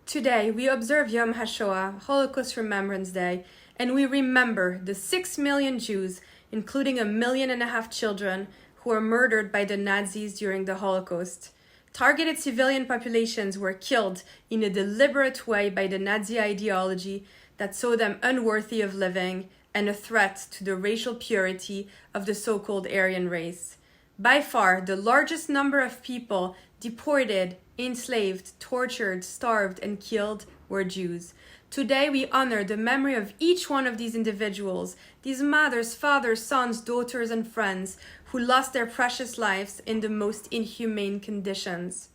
Today, we observe Yom Hashoah, Holocaust Remembrance Day, and we remember the 6 million Jews, including 1.5 million children, who were murdered by the Nazis during the Holocaust. Targeted civilian populations were killed in a deliberate way by the Nazi ideology that saw them unworthy of living and a threat to the racial purity of the so-called Aryan race. By far, the largest number of people deported, enslaved, tortured, starved, and killed were Jews. Today, we honor the memory of each one of these individuals, these mothers, fathers, sons, daughters, and friends who lost their precious lives in the most inhumane conditions.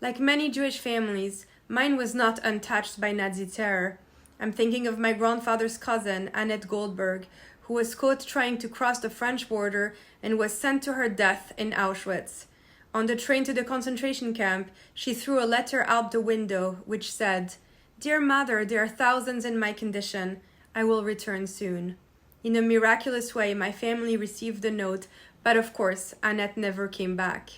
Like many Jewish families, mine was not untouched by Nazi terror. I'm thinking of my grandfather's cousin, Annette Goldberg, who was caught trying to cross the French border and was sent to her death in Auschwitz. On the train to the concentration camp, she threw a letter out the window which said, "Dear mother, there are thousands in my condition. I will return soon." In a miraculous way, my family received the note, but of course, Annette never came back.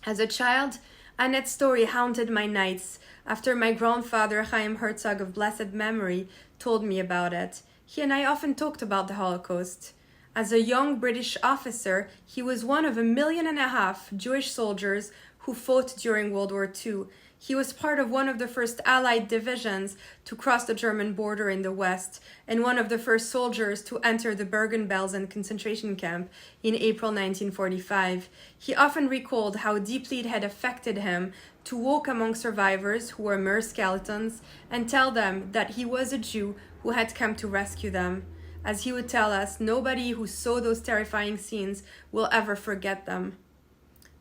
As a child, Annette's story haunted my nights after my grandfather, Chaim Herzog of blessed memory, told me about it. He and I often talked about the Holocaust. As a young British officer, he was one of 1.5 million Jewish soldiers who fought during World War II. He was part of one of the first Allied divisions to cross the German border in the West, and one of the first soldiers to enter the Bergen-Belsen concentration camp in April 1945. He often recalled how deeply it had affected him to walk among survivors who were mere skeletons and tell them that he was a Jew who had come to rescue them. As he would tell us, nobody who saw those terrifying scenes will ever forget them.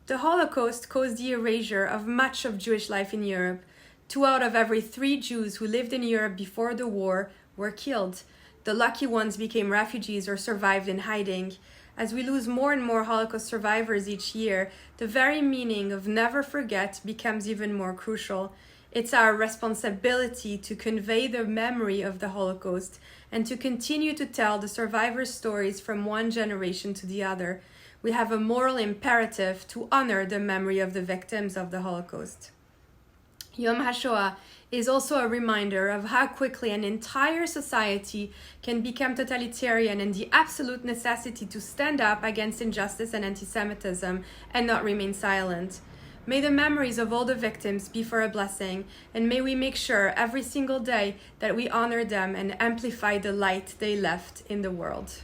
The Holocaust caused the erasure of much of Jewish life in Europe. 2 out of every 3 Jews who lived in Europe before the war were killed. The lucky ones became refugees or survived in hiding. As we lose more and more Holocaust survivors each year, the very meaning of never forget becomes even more crucial. It's our responsibility to convey the memory of the Holocaust and to continue to tell the survivors' stories from one generation to the other. We have a moral imperative to honor the memory of the victims of the Holocaust. Yom Hashoah is also a reminder of how quickly an entire society can become totalitarian and the absolute necessity to stand up against injustice and anti-Semitism and not remain silent. May the memories of all the victims be for a blessing, and may we make sure every single day that we honor them and amplify the light they left in the world.